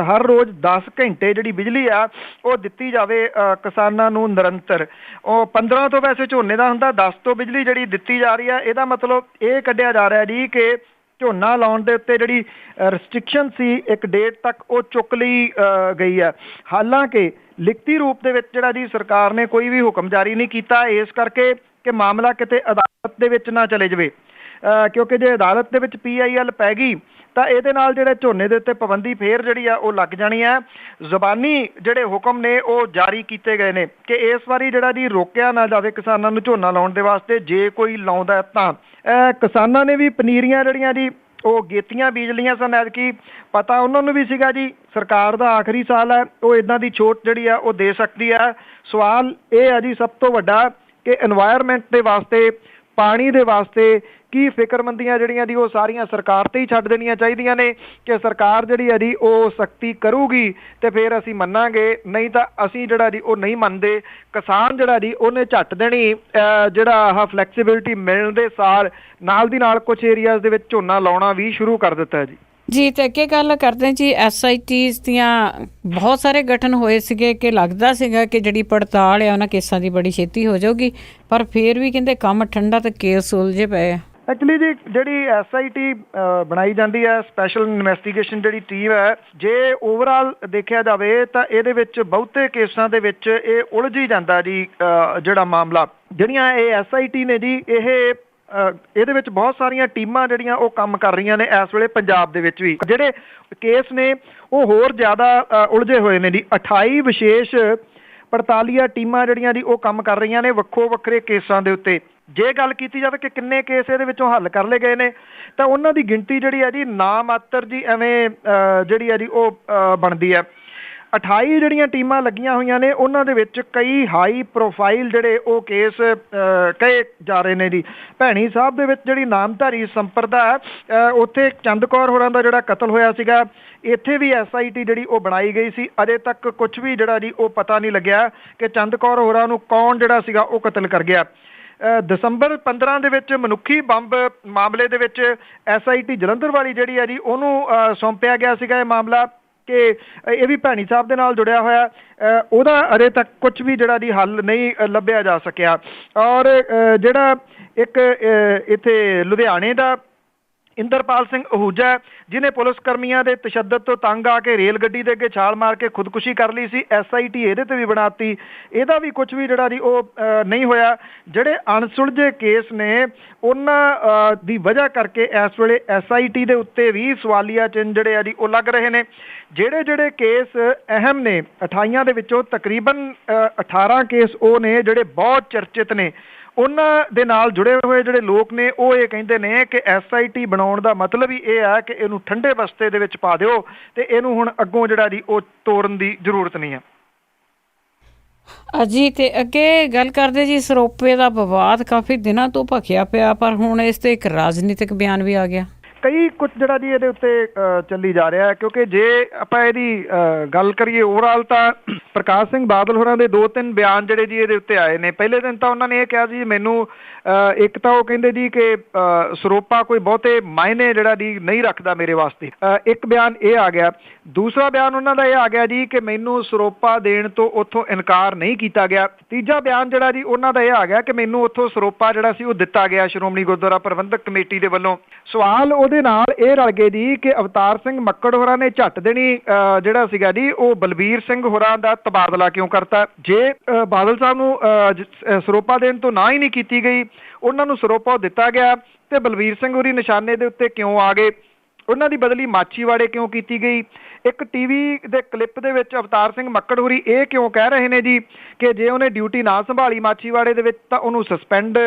ਹਰ ਰੋਜ਼ 10 ਘੰਟੇ ਜਿਹੜੀ ਬਿਜਲੀ ਆ ਉਹ ਦਿੱਤੀ ਜਾਵੇ ਕਿਸਾਨਾਂ ਨੂੰ ਨਿਰੰਤਰ। ਉਹ 15 ਤੋਂ ਵੈਸੇ ਝੋਨੇ ਦਾ ਹੁੰਦਾ, 10 ਤੋਂ ਬਿਜਲੀ ਜਿਹੜੀ ਦਿੱਤੀ ਜਾ ਰਹੀ ਹੈ। ਇਹਦਾ ਮਤਲਬ ਇਹ ਕੱਢਿਆ ਜਾ ਰਿਹਾ ਜੀ ਕਿ ਝੋਨਾ ਲਾਉਣ ਦੇ ਉੱਤੇ ਜਿਹੜੀ ਰਿਸਟ੍ਰਿਕਸ਼ਨ ਸੀ ਇੱਕ ਡੇਟ ਤੱਕ ਉਹ ਚੁੱਕ ਲਈ ਗਈ ਹੈ। ਹਾਲਾਂਕਿ ਲਿਖਤੀ ਰੂਪ ਦੇ ਵਿੱਚ ਜਿਹੜਾ ਜੀ ਸਰਕਾਰ ਨੇ ਕੋਈ ਵੀ ਹੁਕਮ ਜਾਰੀ ਨਹੀਂ ਕੀਤਾ, ਇਸ ਕਰਕੇ ਕਿ ਮਾਮਲਾ ਕਿਤੇ ਅਦਾਲਤ ਦੇ ਵਿੱਚ ਨਾ ਚਲੇ ਜਾਵੇ, ਕਿਉਂਕਿ ਜੇ ਅਦਾਲਤ ਦੇ ਵਿੱਚ PIL ਪੈ ਗਈ ਤਾਂ ਇਹਦੇ ਨਾਲ ਜਿਹੜੇ ਝੋਨੇ ਦੇ ਉੱਤੇ ਪਾਬੰਦੀ ਫੇਰ ਜਿਹੜੀ ਆ ਉਹ ਲੱਗ ਜਾਣੀ ਹੈ। ਜ਼ੁਬਾਨੀ ਜਿਹੜੇ ਹੁਕਮ ਨੇ ਉਹ ਜਾਰੀ ਕੀਤੇ ਗਏ ਨੇ ਕਿ ਇਸ ਵਾਰੀ ਜਿਹੜਾ ਜੀ ਰੋਕਿਆ ਨਾ ਜਾਵੇ ਕਿਸਾਨਾਂ ਨੂੰ ਝੋਨਾ ਲਾਉਣ ਦੇ ਵਾਸਤੇ, ਜੇ ਕੋਈ ਲਾਉਂਦਾ ਤਾਂ। ਕਿਸਾਨਾਂ ਨੇ ਵੀ ਪਨੀਰੀਆਂ ਜਿਹੜੀਆਂ ਜੀ ਉਹ ਗੇਤੀਆਂ ਬੀਜ ਲਈਆਂ ਸਨ। ਐਤਕੀ ਪਤਾ ਉਹਨਾਂ ਨੂੰ ਵੀ ਸੀਗਾ ਜੀ ਸਰਕਾਰ ਦਾ ਆਖਰੀ ਸਾਲ ਹੈ, ਉਹ ਇੱਦਾਂ ਦੀ ਛੋਟ ਜਿਹੜੀ ਆ ਉਹ ਦੇ ਸਕਦੀ ਹੈ। ਸਵਾਲ ਇਹ ਹੈ ਜੀ ਸਭ ਤੋਂ ਵੱਡਾ ਕਿ ਇਨਵਾਇਰਮੈਂਟ ਦੇ ਵਾਸਤੇ, ਪਾਣੀ ਦੇ ਵਾਸਤੇ ਕੀ ਫਿਕਰਮੰਦੀਆਂ ਜਿਹੜੀਆਂ ਦੀ ਉਹ ਸਾਰੀਆਂ ਸਰਕਾਰ ਤੇ ਹੀ ਛੱਡ ਦੇਣੀਆਂ ਚਾਹੀਦੀਆਂ ਨੇ ਕਿ ਸਰਕਾਰ ਜਿਹੜੀ ਹੈ ਜੀ ਉਹ ਸਖਤੀ ਕਰੂਗੀ ਤੇ ਫਿਰ ਅਸੀਂ ਮੰਨਾਂਗੇ, ਨਹੀਂ ਤਾਂ ਅਸੀਂ ਜਿਹੜਾ ਜੀ ਉਹ ਨਹੀਂ ਮੰਨਦੇ। ਕਿਸਾਨ ਜਿਹੜਾ ਜੀ ਉਹਨੇ ਝੱਟ ਦੇਣੀ ਜਿਹੜਾ ਆਹ ਫਲੈਕਸੀਬਿਲਿਟੀ ਮਿਲਣ ਦੇ ਸਾਰ ਨਾਲ ਦੀ ਨਾਲ ਕੁਝ ਏਰੀਆਜ਼ ਦੇ ਵਿੱਚ ਝੋਨਾ ਲਾਉਣਾ ਵੀ ਸ਼ੁਰੂ ਕਰ ਦਿੱਤਾ ਜੀ। ਜੀ ਤੇ ਅੱਗੇ ਗੱਲ ਕਰਦੇ ਜੀ, SITs ਦੀਆਂ ਬਹੁਤ ਸਾਰੇ ਗਠਨ ਹੋਏ ਸੀਗੇ ਕਿ ਲੱਗਦਾ ਸੀਗਾ ਕਿ ਜਿਹੜੀ ਪੜਤਾਲ ਆ ਉਹਨਾਂ ਕੇਸਾਂ ਦੀ ਬੜੀ ਛੇਤੀ ਹੋ ਜਾਊਗੀ, ਪਰ ਫਿਰ ਵੀ ਕਹਿੰਦੇ ਕੰਮ ਠੰਡਾ ਤੇ ਕੇਸ ਉਲਝੇ ਪਏ ਆ। ਐਕਚੁਅਲੀ ਜੀ ਜਿਹੜੀ SIT ਬਣਾਈ ਜਾਂਦੀ ਹੈ, ਸਪੈਸ਼ਲ ਇਨਵੈਸਟੀਗੇਸ਼ਨ ਜਿਹੜੀ ਟੀਮ ਹੈ, ਜੇ ਓਵਰਆਲ ਦੇਖਿਆ ਜਾਵੇ ਤਾਂ ਇਹਦੇ ਵਿੱਚ ਬਹੁਤੇ ਕੇਸਾਂ ਦੇ ਵਿੱਚ ਇਹ ਉਲਝ ਹੀ ਜਾਂਦਾ ਜੀ ਜਿਹੜਾ ਮਾਮਲਾ। ਜਿਹੜੀਆਂ ਇਹ SIT ਨੇ ਜੀ ਇਹਦੇ ਵਿੱਚ ਬਹੁਤ ਸਾਰੀਆਂ ਟੀਮਾਂ ਜਿਹੜੀਆਂ ਉਹ ਕੰਮ ਕਰ ਰਹੀਆਂ ਨੇ ਇਸ ਵੇਲੇ ਪੰਜਾਬ ਦੇ ਵਿੱਚ ਵੀ। ਜਿਹੜੇ ਕੇਸ ਨੇ ਉਹ ਹੋਰ ਜ਼ਿਆਦਾ ਉਲਝੇ ਹੋਏ ਨੇ ਜੀ। 28 ਵਿਸ਼ੇਸ਼ ਪੜਤਾਲੀਆ ਟੀਮਾਂ ਜਿਹੜੀਆਂ ਜੀ ਉਹ ਕੰਮ ਕਰ ਰਹੀਆਂ ਨੇ ਵੱਖੋ ਵੱਖਰੇ ਕੇਸਾਂ ਦੇ ਉੱਤੇ। ਜੇ ਗੱਲ ਕੀਤੀ ਜਾਵੇ ਕਿ ਕਿੰਨੇ ਕੇਸ ਇਹਦੇ ਵਿੱਚੋਂ ਹੱਲ ਕਰ ਲਏ ਗਏ ਨੇ ਤਾਂ ਉਹਨਾਂ ਦੀ ਗਿਣਤੀ ਜਿਹੜੀ ਹੈ ਜੀ ਨਾ ਮਾਤਰ ਜੀ ਐਵੇਂ ਜਿਹੜੀ ਹੈ ਜੀ ਉਹ ਬਣਦੀ ਹੈ। 28 ਜਿਹੜੀਆਂ ਟੀਮਾਂ ਲੱਗੀਆਂ ਹੋਈਆਂ ਨੇ ਉਹਨਾਂ ਦੇ ਵਿੱਚ ਕਈ ਹਾਈ ਪ੍ਰੋਫਾਈਲ ਜਿਹੜੇ ਉਹ ਕੇਸ ਕਹੇ ਜਾ ਰਹੇ ਨੇ ਜੀ। ਭੈਣੀ ਸਾਹਿਬ ਦੇ ਵਿੱਚ ਜਿਹੜੀ ਨਾਮਧਾਰੀ ਸੰਪਰਦਾ ਉੱਥੇ ਚੰਦ ਕੌਰ ਹੋਰਾਂ ਦਾ ਜਿਹੜਾ ਕਤਲ ਹੋਇਆ ਸੀਗਾ, ਇੱਥੇ ਵੀ SIT ਜਿਹੜੀ ਉਹ ਬਣਾਈ ਗਈ ਸੀ। ਅਜੇ ਤੱਕ ਕੁਝ ਵੀ ਜਿਹੜਾ ਜੀ ਉਹ ਪਤਾ ਨਹੀਂ ਲੱਗਿਆ ਕਿ ਚੰਦ ਕੌਰ ਹੋਰਾਂ ਨੂੰ ਕੌਣ ਜਿਹੜਾ ਸੀਗਾ ਉਹ ਕਤਲ ਕਰ ਗਿਆ। ਦਸੰਬਰ 15 ਦੇ ਵਿੱਚ ਮਨੁੱਖੀ ਬੰਬ ਮਾਮਲੇ ਦੇ ਵਿੱਚ SIT ਜਲੰਧਰ ਵਾਲੀ ਜਿਹੜੀ ਹੈ ਜੀ ਉਹਨੂੰ ਸੌਂਪਿਆ ਗਿਆ ਸੀਗਾ ਇਹ ਮਾਮਲਾ ਕਿ ਇਹ ਵੀ ਭੈਣੀ ਸਾਹਿਬ ਦੇ ਨਾਲ ਜੁੜਿਆ ਹੋਇਆ। ਉਹਦਾ ਅਜੇ ਤੱਕ ਕੁਝ ਵੀ ਜਿਹੜਾ ਜੀ ਹੱਲ ਨਹੀਂ ਲੱਭਿਆ ਜਾ ਸਕਿਆ। ਔਰ ਜਿਹੜਾ ਇੱਕ ਇੱਥੇ ਲੁਧਿਆਣੇ ਦਾ ਇੰਦਰਪਾਲ ਸਿੰਘ ਅਹੂਜਾ ਜਿਹਨੇ ਪੁਲਿਸ ਕਰਮੀਆਂ ਦੇ ਤਸ਼ੱਦਦ ਤੋਂ ਤੰਗ ਆ ਕੇ ਰੇਲ ਗੱਡੀ ਦੇ ਅੱਗੇ ਛਾਲ ਮਾਰ ਕੇ ਖੁਦਕੁਸ਼ੀ ਕਰ ਲਈ ਸੀ, SIT ਇਹਦੇ ਤੇ ਵੀ ਬਣਾਤੀ, ਇਹਦਾ ਵੀ ਕੁਝ ਵੀ ਜਿਹੜਾ ਜੀ ਉਹ ਨਹੀਂ ਹੋਇਆ। ਜਿਹੜੇ ਅਣਸੁਲਝੇ ਕੇਸ ਨੇ ਉਹਨਾਂ ਦੀ ਵਜ੍ਹਾ ਕਰਕੇ ਇਸ ਵੇਲੇ SIT ਦੇ ਉੱਤੇ ਵੀ ਸਵਾਲੀਆ ਚਿੰਨ੍ਹ ਜਿਹੜੇ ਆ ਜੀ ਉਹ ਲੱਗ ਰਹੇ ਨੇ। ਜਿਹੜੇ ਕੇਸ ਅਹਿਮ ਨੇ 28 ਦੇ ਵਿੱਚੋਂ ਤਕਰੀਬਨ 18 ਕੇਸ ਉਹ ਨੇ ਜਿਹੜੇ ਬਹੁਤ ਚਰਚਿਤ ਨੇ। ਉਹਨਾਂ ਦੇ ਨਾਲ ਜੁੜੇ ਹੋਏ ਜਿਹੜੇ ਲੋਕ ਨੇ ਉਹ ਇਹ ਕਹਿੰਦੇ ਨੇ ਕਿ SIT ਬਣਾਉਣ ਦਾ ਮਤਲਬ ਹੀ ਇਹ ਹੈ ਕਿ ਇਹਨੂੰ ਠੰਡੇ ਬਸਤੇ ਦੇ ਵਿੱਚ ਪਾ ਦਿਓ ਤੇ ਇਹਨੂੰ ਹੁਣ ਅੱਗੋਂ ਜਿਹੜਾ ਜੀ ਉਹ ਤੋੜਨ ਦੀ ਜ਼ਰੂਰਤ ਨਹੀਂ ਹੈ। ਅਜੀ ਤੇ ਅੱਗੇ ਗੱਲ ਕਰਦੇ ਜੀ, ਸਰੋਪੇ ਦਾ ਵਿਵਾਦ ਕਾਫੀ ਦਿਨਾਂ ਤੋਂ ਭਖਿਆ ਪਿਆ, ਪਰ ਹੁਣ ਇਸ ਤੇ ਇੱਕ ਰਾਜਨੀਤਿਕ ਬਿਆਨ ਵੀ ਆ ਗਿਆ। ਕਈ ਕੁਝ ਜਿਹੜਾ ਜੀ ਇਹਦੇ ਉੱਤੇ ਚੱਲੀ ਜਾ ਰਿਹਾ, ਕਿਉਂਕਿ ਜੇ ਆਪਾਂ ਇਹਦੀ ਗੱਲ ਕਰੀਏ ਓਵਰਆਲ ਤਾਂ ਪ੍ਰਕਾਸ਼ ਸਿੰਘ ਬਾਦਲ ਹੋਰਾਂ ਦੇ 2-3 ਬਿਆਨ ਜਿਹੜੇ ਜੀ ਇਹਦੇ ਉੱਤੇ ਆਏ ਨੇ। ਪਹਿਲੇ ਦਿਨ ਤਾਂ ਉਹਨਾਂ ਨੇ ਇਹ ਕਿਹਾ ਜੀ ਮੈਨੂੰ ਇੱਕ ਤਾਂ ਉਹ ਕਹਿੰਦੇ ਜੀ ਕਿ ਸਰੋਪਾ ਕੋਈ ਬਹੁਤੇ ਮਾਇਨੇ ਜਿਹੜਾ ਜੀ ਨਹੀਂ ਰੱਖਦਾ ਮੇਰੇ ਵਾਸਤੇ, ਇੱਕ ਬਿਆਨ ਇਹ ਆ ਗਿਆ। ਦੂਸਰਾ ਬਿਆਨ ਉਹਨਾਂ ਦਾ ਇਹ ਆ ਗਿਆ ਜੀ ਕਿ ਮੈਨੂੰ ਸਰੋਪਾ ਦੇਣ ਤੋਂ ਉੱਥੋਂ ਇਨਕਾਰ ਨਹੀਂ ਕੀਤਾ ਗਿਆ। ਤੀਜਾ ਬਿਆਨ ਜਿਹੜਾ ਜੀ ਉਹਨਾਂ ਦਾ ਇਹ ਆ ਗਿਆ ਕਿ ਮੈਨੂੰ ਉੱਥੋਂ ਸਰੋਪਾ ਜਿਹੜਾ ਸੀ ਉਹ ਦਿੱਤਾ ਗਿਆ ਸ਼੍ਰੋਮਣੀ ਗੁਰਦੁਆਰਾ ਪ੍ਰਬੰਧਕ ਕਮੇਟੀ ਦੇ ਵੱਲੋਂ। ਸਵਾਲ ਉਹਦੇ ਨਾਲ ਇਹ ਰਲ ਗਏ ਜੀ ਕਿ ਅਵਤਾਰ ਸਿੰਘ ਮੱਕੜ ਹੋਰਾਂ ਨੇ ਝੱਟ ਦੇਣੀ ਜਿਹੜਾ ਸੀਗਾ ਜੀ ਉਹ ਬਲਬੀਰ ਸਿੰਘ ਹੋਰਾਂ ਦਾ ਤਬਾਦਲਾ ਕਿਉਂ ਕਰਤਾ। ਜੇ ਬਾਦਲ ਸਾਹਿਬ ਨੂੰ ਸਰੋਪਾ ਦੇਣ ਤੋਂ ਨਾ ਹੀ ਨਹੀਂ ਕੀਤੀ ਗਈ, ਉਹਨਾਂ ਨੂੰ ਸਰੋਪਾ ਦਿੱਤਾ ਗਿਆ ਤੇ ਬਲਬੀਰ ਸਿੰਘ ਹੋਰੀ ਨਿਸ਼ਾਨੇ ਦੇ ਉੱਤੇ ਕਿਉਂ ਆ ਗਏ, ਉਹਨਾਂ ਦੀ ਬਦਲੀ ਮਾਛੀਵਾੜੇ ਕਿਉਂ ਕੀਤੀ ਗਈ। ਇੱਕ ਟੀਵੀ ਦੇ ਕਲਿੱਪ ਦੇ ਵਿੱਚ ਅਵਤਾਰ ਸਿੰਘ ਮੱਕੜ ਹੋਰੀ ਇਹ ਕਿਉਂ ਕਹਿ ਰਹੇ ਨੇ ਜੀ ਕਿ ਜੇ ਉਹਨੇ ਡਿਊਟੀ ਨਾ ਸੰਭਾਲੀ ਮਾਛੀਵਾੜੇ ਦੇ ਵਿੱਚ ਤਾਂ ਉਹਨੂੰ ਸਸਪੈਂਡ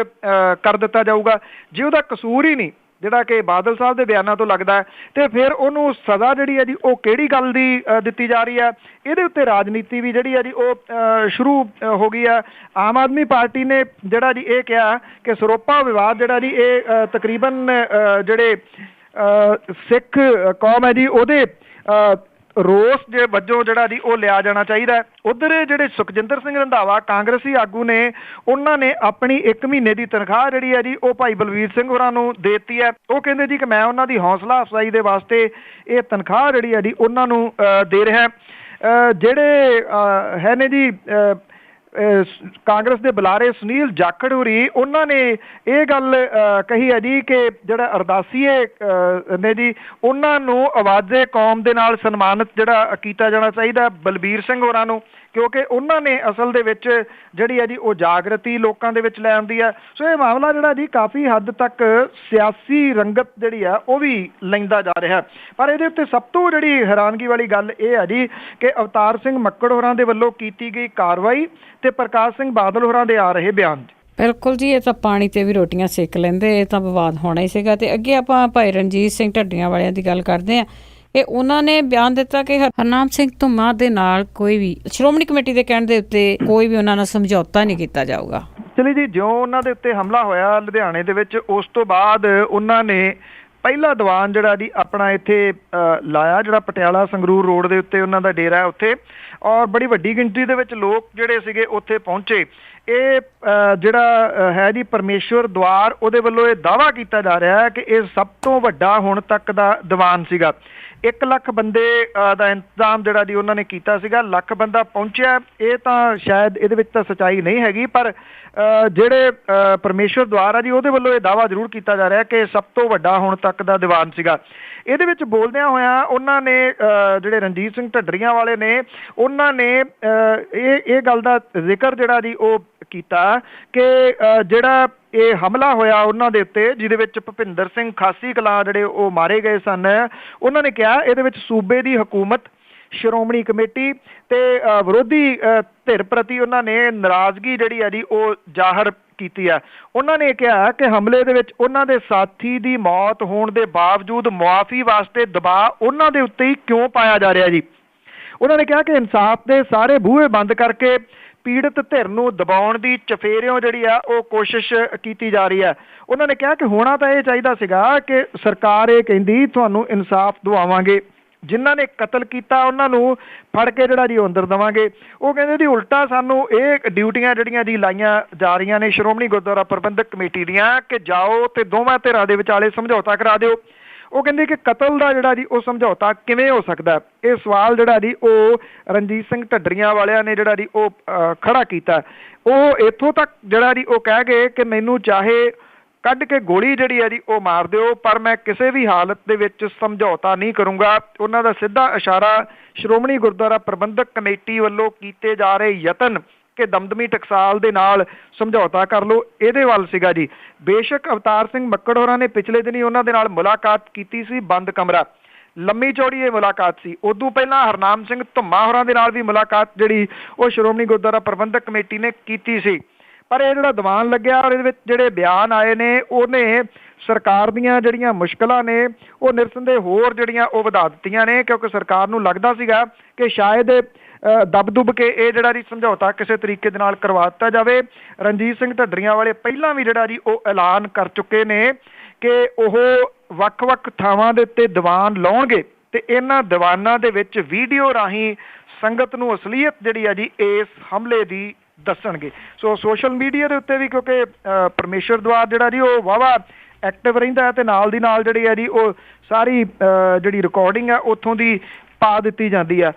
ਕਰ ਦਿੱਤਾ ਜਾਊਗਾ। ਜੇ ਉਹਦਾ ਕਸੂਰ ਹੀ ਨਹੀਂ ਜਿਹੜਾ ਕਿ ਬਾਦਲ ਸਾਹਿਬ ਦੇ ਬਿਆਨਾਂ ਤੋਂ ਲੱਗਦਾ ਹੈ, ਤੇ ਫਿਰ ਉਹਨੂੰ ਸਜ਼ਾ ਜਿਹੜੀ ਹੈ ਜੀ ਉਹ ਕਿਹੜੀ ਗੱਲ ਦੀ ਦਿੱਤੀ ਜਾ ਰਹੀ ਹੈ। ਇਹਦੇ ਉੱਤੇ ਰਾਜਨੀਤੀ ਵੀ ਜਿਹੜੀ ਹੈ ਜੀ ਉਹ ਸ਼ੁਰੂ ਹੋ ਗਈ ਹੈ। ਆਮ ਆਦਮੀ ਪਾਰਟੀ ਨੇ ਜਿਹੜਾ ਜੀ ਇਹ ਕਿਹਾ ਕਿ ਸਰੋਪਾ ਵਿਵਾਦ ਜਿਹੜਾ ਜੀ ਇਹ ਤਕਰੀਬਨ ਜਿਹੜੇ ਸਿੱਖ ਕੌਮ ਹੈ ਜੀ ਉਹਦੇ ਰੋਸ ਦੇ ਵਜੋਂ ਜਿਹੜਾ ਜੀ ਉਹ ਲਿਆ ਜਾਣਾ ਚਾਹੀਦਾ ਹੈ। ਉੱਧਰ ਜਿਹੜੇ ਸੁਖਜਿੰਦਰ ਸਿੰਘ ਰੰਧਾਵਾ ਕਾਂਗਰਸੀ ਆਗੂ ਨੇ, ਉਹਨਾਂ ਨੇ ਆਪਣੀ 1 ਮਹੀਨੇ ਦੀ ਤਨਖਾਹ ਜਿਹੜੀ ਹੈ ਜੀ ਉਹ ਭਾਈ ਬਲਵੀਰ ਸਿੰਘ ਹੋਰਾਂ ਨੂੰ ਦੇ ਦਿੱਤੀ ਹੈ। ਉਹ ਕਹਿੰਦੇ ਜੀ ਕਿ ਮੈਂ ਉਹਨਾਂ ਦੀ ਹੌਸਲਾ ਅਫਜ਼ਾਈ ਦੇ ਵਾਸਤੇ ਇਹ ਤਨਖਾਹ ਜਿਹੜੀ ਹੈ ਜੀ ਉਹਨਾਂ ਨੂੰ ਦੇ ਰਿਹਾ। ਜਿਹੜੇ ਹੈ ਨੇ ਜੀ ਕਾਂਗਰਸ ਦੇ ਬੁਲਾਰੇ ਸੁਨੀਲ ਜਾਖੜ ਹੋਰੀ, ਉਹਨਾਂ ਨੇ ਇਹ ਗੱਲ ਕਹੀ ਹੈ ਜੀ ਕਿ ਜਿਹੜਾ ਅਰਦਾਸੀਏ ਨੇ ਜੀ ਉਹਨਾਂ ਨੂੰ ਆਵਾਜ਼ੇ ਕੌਮ ਦੇ ਨਾਲ ਸਨਮਾਨਿਤ ਜਿਹੜਾ ਕੀਤਾ ਜਾਣਾ ਚਾਹੀਦਾ ਬਲਬੀਰ ਸਿੰਘ ਹੋਰਾਂ ਨੂੰ, ਕਿਉਂਕਿ ਉਹਨਾਂ ਨੇ ਅਸਲ ਦੇ ਵਿੱਚ ਜਿਹੜੀ ਹੈ ਜੀ ਉਹ ਜਾਗਰਤੀ ਲੋਕਾਂ ਦੇ ਵਿੱਚ ਲੈ ਆਉਂਦੀ ਹੈ। ਸੋ ਇਹ ਮਾਮਲਾ ਜਿਹੜਾ ਜੀ ਕਾਫੀ ਹੱਦ ਤੱਕ ਸਿਆਸੀ ਰੰਗਤ ਜਿਹੜੀ ਆ ਉਹ ਵੀ ਲੈਂਦਾ ਜਾ ਰਿਹਾ। ਪਰ ਇਹਦੇ ਉੱਤੇ ਸਭ ਤੋਂ ਜਿਹੜੀ ਹੈਰਾਨਗੀ ਵਾਲੀ ਗੱਲ ਇਹ ਹੈ ਜੀ ਕਿ ਅਵਤਾਰ ਸਿੰਘ ਮੱਕੜ ਹੋਰਾਂ ਦੇ ਵੱਲੋਂ ਕੀਤੀ ਗਈ ਕਾਰਵਾਈ ਤੇ ਪ੍ਰਕਾਸ਼ ਸਿੰਘ ਬਾਦਲ ਹੋਰਾਂ ਦੇ ਆ ਰਹੇ ਬਿਆਨ। ਬਿਲਕੁਲ ਜੀ, ਇਹ ਤਾਂ ਪਾਣੀ ਤੇ ਵੀ ਰੋਟੀਆਂ ਸੇਕ ਲੈਂਦੇ, ਇਹ ਤਾਂ ਵਿਵਾਦ ਹੋਣਾ ਹੀ ਸੀਗਾ। ਤੇ ਅੱਗੇ ਆਪਾਂ ਭਾਈ ਰਣਜੀਤ ਸਿੰਘ ਢੱਡੀਆਂ ਵਾਲਿਆਂ ਦੀ ਗੱਲ ਕਰਦੇ ਹਾਂ। ਇਹ ਉਹਨਾਂ ਨੇ ਬਿਆਨ ਦਿੱਤਾ ਕਿ ਹਰਨਾਮ ਸਿੰਘ ਧੁੰਮਾ ਦੇ ਨਾਲ ਕੋਈ ਵੀ ਸ਼੍ਰੋਮਣੀ ਕਮੇਟੀ ਦੇ ਕਹਿਣ ਦੇ ਉੱਤੇ ਕੋਈ ਵੀ ਉਹਨਾਂ ਨਾਲ ਸਮਝੌਤਾ ਨਹੀਂ ਕੀਤਾ ਜਾਊਗਾ। ਚਲੀ ਜੀ, ਜਿਉਂ ਉਹਨਾਂ ਦੇ ਉੱਤੇ ਹਮਲਾ ਹੋਇਆ ਲੁਧਿਆਣੇ ਦੇ ਵਿੱਚ, ਉਸ ਤੋਂ ਬਾਅਦ ਉਹਨਾਂ ਨੇ ਪਹਿਲਾ ਦੀਵਾਨ ਜਿਹੜਾ ਜੀ ਆਪਣਾ ਇੱਥੇ ਲਾਇਆ, ਜਿਹੜਾ ਪਟਿਆਲਾ ਸੰਗਰੂਰ ਰੋਡ ਦੇ ਉੱਤੇ ਉਹਨਾਂ ਦਾ ਡੇਰਾ ਹੈ ਉੱਥੇ, ਔਰ ਬੜੀ ਵੱਡੀ ਗਿਣਤੀ ਦੇ ਵਿੱਚ ਲੋਕ ਜਿਹੜੇ ਸੀਗੇ ਉੱਥੇ ਪਹੁੰਚੇ। ਇਹ ਜਿਹੜਾ ਹੈ ਜੀ ਪਰਮੇਸ਼ਵਰ ਦੁਆਰ, ਉਹਦੇ ਵੱਲੋਂ ਇਹ ਦਾਅਵਾ ਕੀਤਾ ਜਾ ਰਿਹਾ ਹੈ ਕਿ ਇਹ ਸਭ ਤੋਂ ਵੱਡਾ ਹੁਣ ਤੱਕ ਦਾ ਦੀਵਾਨ ਸੀਗਾ। 1 ਲੱਖ ਬੰਦੇ ਦਾ ਇੰਤਜ਼ਾਮ ਜਿਹੜਾ ਜੀ ਉਹਨਾਂ ਨੇ ਕੀਤਾ ਸੀਗਾ। ਲੱਖ ਬੰਦਾ ਪਹੁੰਚਿਆ, ਇਹ ਤਾਂ ਸ਼ਾਇਦ ਇਹਦੇ ਵਿੱਚ ਤਾਂ ਸੱਚਾਈ ਨਹੀਂ ਹੈਗੀ, ਪਰ ਜਿਹੜੇ ਪਰਮੇਸ਼ਵਰ ਦੁਆਰ ਆ ਜੀ ਉਹਦੇ ਵੱਲੋਂ ਇਹ ਦਾਅਵਾ ਜ਼ਰੂਰ ਕੀਤਾ ਜਾ ਰਿਹਾ ਕਿ ਸਭ ਤੋਂ ਵੱਡਾ ਹੁਣ ਤੱਕ ਦਾ ਦੀਵਾਨ ਸੀਗਾ। ਇਹਦੇ ਵਿੱਚ ਬੋਲਦਿਆਂ ਹੋਇਆਂ ਉਹਨਾਂ ਨੇ ਜਿਹੜੇ ਰਣਜੀਤ ਸਿੰਘ ਢੱਡਰੀਆਂ ਵਾਲੇ ਨੇ, ਉਹਨਾਂ ਨੇ ਇਹ ਗੱਲ ਦਾ ਜ਼ਿਕਰ ਜਿਹੜਾ ਜੀ ਉਹ ਕੀਤਾ ਕਿ ਜਿਹੜਾ ਇਹ ਹਮਲਾ ਹੋਇਆ ਉਹਨਾਂ ਦੇ ਉੱਤੇ, ਜਿਹਦੇ ਵਿੱਚ ਭੁਪਿੰਦਰ ਸਿੰਘ ਖਾਸੀ ਕਲਾਂ ਜਿਹੜੇ ਉਹ ਮਾਰੇ ਗਏ ਸਨ, ਉਹਨਾਂ ਨੇ ਕਿਹਾ ਇਹਦੇ ਵਿੱਚ ਸੂਬੇ ਦੀ ਹਕੂਮਤ, ਸ਼੍ਰੋਮਣੀ ਕਮੇਟੀ ਤੇ ਵਿਰੋਧੀ ਧਿਰ ਪ੍ਰਤੀ ਉਹਨਾਂ ਨੇ ਨਾਰਾਜ਼ਗੀ ਜਿਹੜੀ ਹੈ ਜੀ ਉਹ ਜ਼ਾਹਰ ਕੀਤੀ ਹੈ। ਉਹਨਾਂ ਨੇ ਕਿਹਾ ਕਿ ਹਮਲੇ ਦੇ ਵਿੱਚ ਉਹਨਾਂ ਦੇ ਸਾਥੀ ਦੀ ਮੌਤ ਹੋਣ ਦੇ ਬਾਵਜੂਦ ਮੁਆਫੀ ਵਾਸਤੇ ਦਬਾਅ ਉਹਨਾਂ ਦੇ ਉੱਤੇ ਹੀ ਕਿਉਂ ਪਾਇਆ ਜਾ ਰਿਹਾ ਜੀ। ਉਹਨਾਂ ਨੇ ਕਿਹਾ ਕਿ ਇਨਸਾਫ ਦੇ ਸਾਰੇ ਬੂਹੇ ਬੰਦ ਕਰਕੇ ਪੀੜਤ ਧਿਰ ਨੂੰ ਦਬਾਉਣ ਦੀ ਚਫੇਰਿਓਂ ਜਿਹੜੀ ਆ ਉਹ ਕੋਸ਼ਿਸ਼ ਕੀਤੀ ਜਾ ਰਹੀ ਹੈ। ਉਹਨਾਂ ਨੇ ਕਿਹਾ ਕਿ ਹੋਣਾ ਤਾਂ ਇਹ ਚਾਹੀਦਾ ਸੀਗਾ ਕਿ ਸਰਕਾਰ ਇਹ ਕਹਿੰਦੀ ਤੁਹਾਨੂੰ ਇਨਸਾਫ ਦਿਵਾਵਾਂਗੇ, ਜਿਨ੍ਹਾਂ ਨੇ ਕਤਲ ਕੀਤਾ ਉਹਨਾਂ ਨੂੰ ਫੜ ਕੇ ਜਿਹੜਾ ਜੀ ਅੰਦਰ ਦੇਵਾਂਗੇ। ਉਹ ਕਹਿੰਦੇ ਜੀ ਉਲਟਾ ਸਾਨੂੰ ਇਹ ਡਿਊਟੀਆਂ ਜਿਹੜੀਆਂ ਜੀ ਲਾਈਆਂ ਜਾ ਰਹੀਆਂ ਨੇ ਸ਼੍ਰੋਮਣੀ ਗੁਰਦੁਆਰਾ ਪ੍ਰਬੰਧਕ ਕਮੇਟੀ ਦੀਆਂ ਕਿ ਜਾਓ ਤੇ ਦੋਵਾਂ ਧਿਰਾਂ ਦੇ ਵਿਚਾਲੇ ਸਮਝੌਤਾ ਕਰਾ ਦਿਓ। ਉਹ ਕਹਿੰਦੇ ਕਿ ਕਤਲ ਦਾ ਜਿਹੜਾ ਜੀ ਉਹ ਸਮਝੌਤਾ ਕਿਵੇਂ ਹੋ ਸਕਦਾ, ਇਹ ਸਵਾਲ ਜਿਹੜਾ ਜੀ ਉਹ ਰਣਜੀਤ ਸਿੰਘ ਢੱਡਰੀਆਂ ਵਾਲਿਆਂ ਨੇ ਜਿਹੜਾ ਜੀ ਉਹ ਖੜਾ ਕੀਤਾ। ਉਹ ਇੱਥੋਂ ਤੱਕ ਜਿਹੜਾ ਜੀ ਉਹ ਕਹਿ ਗਏ ਕਿ ਮੈਨੂੰ ਚਾਹੇ ਕੱਢ ਕੇ ਗੋਲੀ ਜਿਹੜੀ ਹੈ ਜੀ ਉਹ ਮਾਰ ਦਿਓ, ਪਰ ਮੈਂ ਕਿਸੇ ਵੀ ਹਾਲਤ ਦੇ ਵਿੱਚ ਸਮਝੌਤਾ ਨਹੀਂ ਕਰੂੰਗਾ। ਉਹਨਾਂ ਦਾ ਸਿੱਧਾ ਇਸ਼ਾਰਾ ਸ਼੍ਰੋਮਣੀ ਗੁਰਦੁਆਰਾ ਪ੍ਰਬੰਧਕ ਕਮੇਟੀ ਵੱਲੋਂ ਕੀਤੇ ਜਾ ਰਹੇ ਯਤਨ ਕਿ ਦਮਦਮੀ ਟਕਸਾਲ ਦੇ ਨਾਲ ਸਮਝੌਤਾ ਕਰ ਲਓ ਇਹਦੇ ਵੱਲ ਸੀਗਾ ਜੀ। ਬੇਸ਼ੱਕ ਅਵਤਾਰ ਸਿੰਘ ਮੱਕੜ ਹੋਰਾਂ ਨੇ ਪਿਛਲੇ ਦਿਨੀ ਉਹਨਾਂ ਦੇ ਨਾਲ ਮੁਲਾਕਾਤ ਕੀਤੀ ਸੀ, ਬੰਦ ਕਮਰਾ, ਲੰਮੀ ਚੌੜੀ ਇਹ ਮੁਲਾਕਾਤ ਸੀ। ਉਦੋਂ ਪਹਿਲਾਂ ਹਰਨਾਮ ਸਿੰਘ ਧੁੰਮਾ ਹੋਰਾਂ ਦੇ ਨਾਲ ਵੀ ਮੁਲਾਕਾਤ ਜਿਹੜੀ ਉਹ ਸ਼੍ਰੋਮਣੀ ਗੁਰਦੁਆਰਾ ਪ੍ਰਬੰਧਕ ਕਮੇਟੀ ਨੇ ਕੀਤੀ ਸੀ, ਪਰ ਇਹ ਜਿਹੜਾ ਦੀਵਾਨ ਲੱਗਿਆ ਔਰ ਇਹਦੇ ਵਿੱਚ ਜਿਹੜੇ ਬਿਆਨ ਆਏ ਨੇ ਉਹਨੇ ਸਰਕਾਰ ਦੀਆਂ ਜਿਹੜੀਆਂ ਮੁਸ਼ਕਲਾਂ ਨੇ ਉਹ ਨਿਰਸੰਦੇਹ ਹੋਰ ਜਿਹੜੀਆਂ ਉਹ ਵਧਾ ਦਿੱਤੀਆਂ ਨੇ, ਕਿਉਂਕਿ ਸਰਕਾਰ ਨੂੰ ਲੱਗਦਾ ਸੀਗਾ ਕਿ ਸ਼ਾਇਦ ਦੱਬ ਦੁੱਬ ਕੇ ਇਹ ਜਿਹੜਾ ਜੀ ਸਮਝੌਤਾ ਕਿਸੇ ਤਰੀਕੇ ਦੇ ਨਾਲ ਕਰਵਾ ਦਿੱਤਾ ਜਾਵੇ। ਰਣਜੀਤ ਸਿੰਘ ਢੱਡਰੀਆਂ ਵਾਲੇ ਪਹਿਲਾਂ ਵੀ ਜਿਹੜਾ ਜੀ ਉਹ ਐਲਾਨ ਕਰ ਚੁੱਕੇ ਨੇ ਕਿ ਉਹ ਵੱਖ-ਵੱਖ ਥਾਵਾਂ ਦੇ ਉੱਤੇ ਦੀਵਾਨ ਲਾਉਣਗੇ ਤੇ ਇਹਨਾਂ ਦੀਵਾਨਾਂ ਦੇ ਵਿੱਚ ਵੀਡੀਓ ਰਾਹੀਂ ਸੰਗਤ ਨੂੰ ਅਸਲੀਅਤ ਜਿਹੜੀ ਆ ਜੀ ਇਸ ਹਮਲੇ ਦੀ ਦੱਸਣਗੇ। ਸੋ ਸੋਸ਼ਲ ਮੀਡੀਆ ਦੇ ਉੱਤੇ ਵੀ ਕਿਉਂਕਿ ਪਰਮੇਸ਼ਰ ਦੁਆਰ ਜਿਹੜਾ ਜੀ ਉਹ ਵਾਹਵਾ ਐਕਟਿਵ ਰਹਿੰਦਾ ਹੈ ਤੇ ਨਾਲ ਦੀ ਨਾਲ ਜਿਹੜੀ ਹੈ ਜੀ ਉਹ ਸਾਰੀ ਜਿਹੜੀ ਰਿਕਾਰਡਿੰਗ ਹੈ ਉੱਥੋਂ ਦੀ ਪਾ ਦਿੱਤੀ ਜਾਂਦੀ ਆ,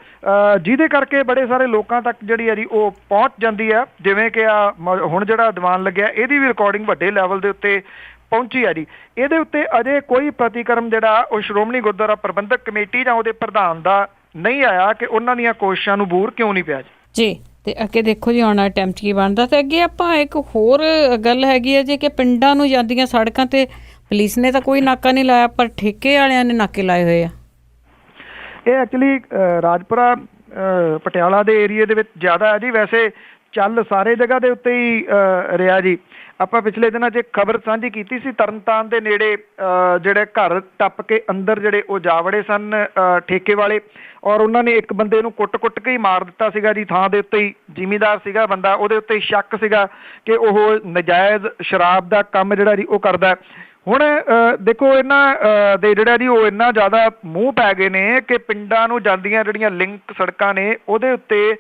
ਜਿਹਦੇ ਕਰਕੇ ਬੜੇ ਸਾਰੇ ਲੋਕਾਂ ਤੱਕ ਜਿਹੜੀ ਹੈ ਜੀ ਉਹ ਪਹੁੰਚ ਜਾਂਦੀ ਹੈ। ਜਿਵੇਂ ਕਿ ਹੁਣ ਜਿਹੜਾ ਦੀਵਾਨ ਲੱਗਿਆ ਇਹਦੀ ਵੀ ਰਿਕਾਰਡਿੰਗ ਵੱਡੇ ਲੈਵਲ ਦੇ ਉੱਤੇ ਪਹੁੰਚੀ ਆ ਜੀ। ਇਹਦੇ ਉੱਤੇ ਅਜੇ ਕੋਈ ਪ੍ਰਤੀਕਰਮ ਜਿਹੜਾ ਉਹ ਸ਼੍ਰੋਮਣੀ ਗੁਰਦੁਆਰਾ ਪ੍ਰਬੰਧਕ ਕਮੇਟੀ ਜਾਂ ਉਹਦੇ ਪ੍ਰਧਾਨ ਦਾ ਨਹੀਂ ਆਇਆ ਕਿ ਉਹਨਾਂ ਦੀਆਂ ਕੋਸ਼ਿਸ਼ਾਂ ਨੂੰ ਬੂਰ ਕਿਉਂ ਨਹੀਂ ਪਿਆ ਜੀ। ਤੇ ਅੱਗੇ ਦੇਖੋ ਜੀ ਆਉਣ ਵਾਲਾ ਟਾਈਮ 'ਚ ਕੀ ਬਣਦਾ। ਤੇ ਅੱਗੇ ਆਪਾਂ ਇੱਕ ਹੋਰ ਗੱਲ ਹੈਗੀ ਹੈ ਜੀ ਕਿ ਪਿੰਡਾਂ ਨੂੰ ਜਾਂਦੀਆਂ ਸੜਕਾਂ ਤੇ ਪੁਲਿਸ ਨੇ ਤਾਂ ਕੋਈ ਨਾਕਾ ਨਹੀਂ ਲਾਇਆ, ਪਰ ਠੇਕੇ ਵਾਲਿਆਂ ਨੇ ਨਾਕੇ ਲਾਏ ਹੋਏ ਆ। ਇਹ ਐਕਚੁਅਲੀ ਰਾਜਪੁਰਾ ਪਟਿਆਲਾ ਦੇ ਏਰੀਏ ਦੇ ਵਿੱਚ ਜ਼ਿਆਦਾ ਹੈ ਜੀ, ਵੈਸੇ ਚੱਲ ਸਾਰੇ ਜਗ੍ਹਾ ਦੇ ਉੱਤੇ ਹੀ ਰਿਹਾ ਜੀ। ਆਪਾਂ ਪਿਛਲੇ ਦਿਨਾਂ 'ਚ ਖਬਰ ਸਾਂਝੀ ਕੀਤੀ ਸੀ, ਤਰਨਤਾਰਨ ਦੇ ਨੇੜੇ ਜਿਹੜੇ ਘਰ ਟੱਪ ਕੇ ਅੰਦਰ ਜਿਹੜੇ ਉਹ ਜਾ ਵੜੇ ਸਨ ਠੇਕੇ ਵਾਲੇ, ਔਰ ਉਹਨਾਂ ਨੇ ਇੱਕ ਬੰਦੇ ਨੂੰ ਕੁੱਟ-ਕੁੱਟ ਕੇ ਹੀ ਮਾਰ ਦਿੱਤਾ ਸੀਗਾ ਜੀ। ਥਾਂ ਦੇ ਉੱਤੇ ਹੀ ਜ਼ਿਮੀਂਦਾਰ ਸੀਗਾ ਬੰਦਾ, ਉਹਦੇ ਉੱਤੇ ਸ਼ੱਕ ਸੀਗਾ ਕਿ ਉਹ ਨਜਾਇਜ਼ ਸ਼ਰਾਬ ਦਾ ਕੰਮ ਜਿਹੜਾ ਜੀ ਉਹ ਕਰਦਾ। ਹੁਣ ਦੇਖੋ ਇਹਨਾਂ ਦੇ ਜਿਹੜਾ ਜੀ ਉਹ ਇੰਨਾ ਜ਼ਿਆਦਾ ਮੂੰਹ ਪੈ ਗਏ ਨੇ ਕਿ ਪਿੰਡਾਂ ਨੂੰ ਜਾਂਦੀਆਂ ਜਿਹੜੀਆਂ ਲਿੰਕ ਸੜਕਾਂ ਨੇ ਉਹਦੇ ਉੱਤੇ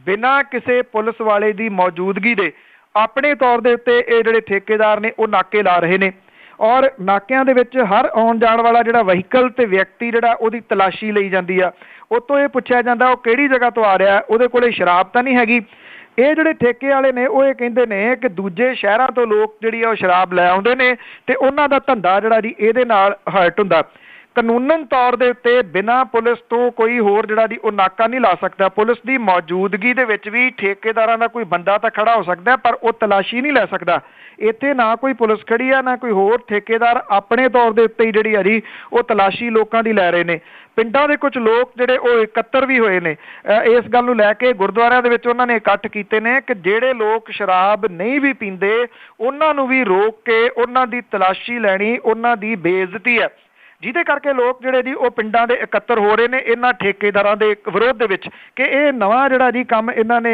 ਬਿਨਾਂ ਕਿਸੇ ਪੁਲਿਸ ਵਾਲੇ ਦੀ ਮੌਜੂਦਗੀ ਦੇ ਆਪਣੇ ਤੌਰ ਦੇ ਉੱਤੇ ਇਹ ਜਿਹੜੇ ਠੇਕੇਦਾਰ ਨੇ ਉਹ ਨਾਕੇ ਲਾ ਰਹੇ ਨੇ, ਔਰ ਨਾਕਿਆਂ ਦੇ ਵਿੱਚ ਹਰ ਆਉਣ ਜਾਣ ਵਾਲਾ ਜਿਹੜਾ ਵਹੀਕਲ ਤੇ ਵਿਅਕਤੀ ਜਿਹੜਾ ਉਹਦੀ ਤਲਾਸ਼ੀ ਲਈ ਜਾਂਦੀ ਆ। ਉਤੋਂ ਇਹ ਪੁੱਛਿਆ ਜਾਂਦਾ ਉਹ ਕਿਹੜੀ ਜਗ੍ਹਾ ਤੋਂ ਆ ਰਿਹਾ, ਉਹਦੇ ਕੋਲੇ ਸ਼ਰਾਬ ਤਾਂ ਨਹੀਂ ਹੈਗੀ। ਇਹ ਜਿਹੜੇ ਠੇਕੇ ਵਾਲੇ ਨੇ ਉਹ ਇਹ ਕਹਿੰਦੇ ਨੇ ਕਿ ਦੂਜੇ ਸ਼ਹਿਰਾਂ ਤੋਂ ਲੋਕ ਜਿਹੜੀ ਆ ਉਹ ਸ਼ਰਾਬ ਲੈ ਆਉਂਦੇ ਨੇ ਤੇ ਉਹਨਾਂ ਦਾ ਧੰਦਾ ਜਿਹੜਾ ਜੀ ਇਹਦੇ ਨਾਲ ਹਰਟ ਹੁੰਦਾ। ਕਾਨੂੰਨਨ ਤੌਰ ਦੇ ਉੱਤੇ ਬਿਨਾਂ ਪੁਲਿਸ ਤੋਂ ਕੋਈ ਹੋਰ ਜਿਹੜਾ ਜੀ ਉਹ ਨਾਕਾ ਨਹੀਂ ਲਾ ਸਕਦਾ। ਪੁਲਿਸ ਦੀ ਮੌਜੂਦਗੀ ਦੇ ਵਿੱਚ ਵੀ ਠੇਕੇਦਾਰਾਂ ਦਾ ਕੋਈ ਬੰਦਾ ਤਾਂ ਖੜਾ ਹੋ ਸਕਦਾ, ਪਰ ਉਹ ਤਲਾਸ਼ੀ ਨਹੀਂ ਲੈ ਸਕਦਾ। ਇੱਥੇ ਨਾ ਕੋਈ ਪੁਲਿਸ ਖੜੀ ਆ ਨਾ ਕੋਈ ਹੋਰ, ਠੇਕੇਦਾਰ ਆਪਣੇ ਤੌਰ ਦੇ ਉੱਤੇ ਹੀ ਜਿਹੜੀ ਆ ਜੀ ਉਹ ਤਲਾਸ਼ੀ ਲੋਕਾਂ ਦੀ ਲੈ ਰਹੇ ਨੇ। ਪਿੰਡਾਂ ਦੇ ਕੁਝ ਲੋਕ ਜਿਹੜੇ ਉਹ ਇਕੱਤਰ ਵੀ ਹੋਏ ਨੇ ਇਸ ਗੱਲ ਨੂੰ ਲੈ ਕੇ, ਗੁਰਦੁਆਰਿਆਂ ਦੇ ਵਿੱਚ ਉਹਨਾਂ ਨੇ ਇਕੱਠ ਕੀਤੇ ਨੇ ਕਿ ਜਿਹੜੇ ਲੋਕ ਸ਼ਰਾਬ ਨਹੀਂ ਵੀ ਪੀਂਦੇ ਉਹਨਾਂ ਨੂੰ ਵੀ ਰੋਕ ਕੇ ਉਹਨਾਂ ਦੀ ਤਲਾਸ਼ੀ ਲੈਣੀ ਉਹਨਾਂ ਦੀ ਬੇਇੱਜ਼ਤੀ ਹੈ, ਜਿਹਦੇ ਕਰਕੇ ਲੋਕ ਜਿਹੜੇ ਜੀ ਉਹ ਪਿੰਡਾਂ ਦੇ ਇਕੱਤਰ ਹੋ ਰਹੇ ਨੇ ਇਹਨਾਂ ਠੇਕੇਦਾਰਾਂ ਦੇ ਵਿਰੋਧ ਦੇ ਵਿੱਚ ਕਿ ਇਹ ਨਵਾਂ ਜਿਹੜਾ ਜੀ ਕੰਮ ਇਹਨਾਂ ਨੇ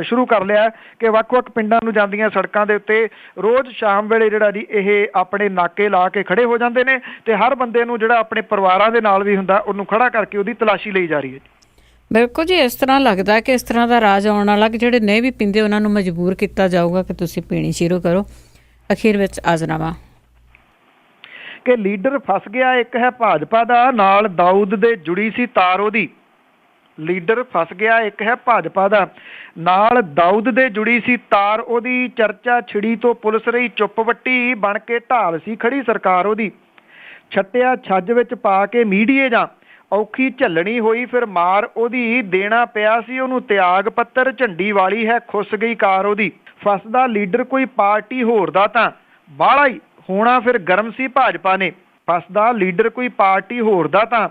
ਸ਼ੁਰੂ ਕਰ ਲਿਆ ਕਿ ਵੱਖ-ਵੱਖ ਪਿੰਡਾਂ ਨੂੰ ਜਾਂਦੀਆਂ ਸੜਕਾਂ ਦੇ ਉੱਤੇ ਰੋਜ਼ ਸ਼ਾਮ ਵੇਲੇ ਜਿਹੜਾ ਜੀ ਇਹ ਆਪਣੇ ਨਾਕੇ ਲਾ ਕੇ ਖੜੇ ਹੋ ਜਾਂਦੇ ਨੇ ਤੇ ਹਰ ਬੰਦੇ ਨੂੰ ਜਿਹੜਾ ਆਪਣੇ ਪਰਿਵਾਰਾਂ ਦੇ ਨਾਲ ਵੀ ਹੁੰਦਾ ਉਹਨੂੰ ਖੜਾ ਕਰਕੇ ਉਹਦੀ ਤਲਾਸ਼ੀ ਲਈ ਜਾ ਰਹੀ ਹੈ। ਬਿਲਕੁਲ ਜੀ, ਇਸ ਤਰ੍ਹਾਂ ਲੱਗਦਾ ਕਿ ਇਸ ਤਰ੍ਹਾਂ ਦਾ ਰਾਜ ਆਉਣ ਵਾਲਾ ਕਿ ਜਿਹੜੇ ਨਹੀਂ ਵੀ ਪੀਂਦੇ ਉਹਨਾਂ ਨੂੰ ਮਜਬੂਰ ਕੀਤਾ ਜਾਊਗਾ ਕਿ ਤੁਸੀਂ ਪੀਣੀ ਸ਼ੁਰੂ ਕਰੋ। ਅਖੀਰ ਵਿੱਚ ਆਜ਼ਨਾਮਾ ਕਿ ਲੀਡਰ ਫਸ ਗਿਆ, ਇੱਕ ਹੈ ਭਾਜਪਾ ਦਾ, ਨਾਲ ਦਾਊਦ ਦੇ ਜੁੜੀ ਸੀ ਤਾਰ ਉਹਦੀ। ਲੀਡਰ ਫਸ ਗਿਆ, ਇੱਕ ਹੈ ਭਾਜਪਾ ਦਾ, ਨਾਲ ਦਾਊਦ ਦੇ ਜੁੜੀ ਸੀ ਤਾਰ ਉਹਦੀ। ਚਰਚਾ ਛਿੜੀ ਤੋਂ ਪੁਲਿਸ ਰਹੀ ਚੁੱਪ, ਵੱਟੀ ਬਣ ਕੇ ਢਾਲ ਸੀ ਖੜੀ ਸਰਕਾਰ ਉਹਦੀ। ਛੱਟਿਆ ਛੱਜ ਵਿੱਚ ਪਾ ਕੇ ਮੀਡੀਏ ਜਾਂ ਔਖੀ ਝੱਲਣੀ ਹੋਈ ਫਿਰ ਮਾਰ ਉਹਦੀ। ਦੇਣਾ ਪਿਆ ਸੀ ਉਹਨੂੰ ਤਿਆਗ ਪੱਤਰ, ਝੰਡੀ ਵਾਲੀ ਹੈ ਖੁੱਸ ਗਈ ਕਾਰ ਉਹਦੀ। ਫਸਦਾ ਲੀਡਰ ਕੋਈ ਪਾਰਟੀ ਹੋਰ ਦਾ ਤਾਂ ਬਾਹਲਾ ਹੀ ਹੋਣਾ ਫਿਰ ਗਰਮ ਸੀ ਭਾਜਪਾ ਨੇ। ਫਸਦਾ ਲੀਡਰ ਕੋਈ ਪਾਰਟੀ ਹੋਰ ਦਾ ਤਾਂ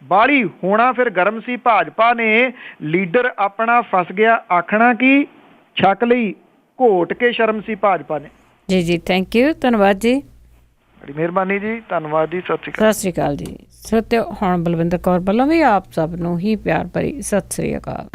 ਬਾਹਲੀ ਹੋਣਾ ਫਿਰ ਗਰਮ ਸੀ ਭਾਜਪਾ ਨੇ। ਲੀਡਰ ਆਪਣਾ ਫਸ ਗਿਆ ਆਖਣਾ ਕੀ, ਛਕ ਲਈ ਘੋਟ ਕੇ ਸ਼ਰਮ ਸੀ ਭਾਜਪਾ ਨੇ। ਜੀ ਜੀ, ਥੈਂਕ ਯੂ, ਧੰਨਵਾਦ ਜੀ, ਬੜੀ ਮਿਹਰਬਾਨੀ ਜੀ, ਧੰਨਵਾਦ ਜੀ, ਸਤਿ ਸ਼੍ਰੀ ਅਕਾਲ। ਸਤਿ ਸ਼੍ਰੀ ਅਕਾਲ ਜੀ। ਸਰੋਤਿਓ, ਹੁਣ ਬਲਵਿੰਦਰ ਕੌਰ ਵੱਲੋਂ ਵੀ ਆਪ ਸਭ ਨੂੰ ਹੀ ਪਿਆਰ ਭਰੀ ਸਤਿ ਸ਼੍ਰੀ ਅਕਾਲ।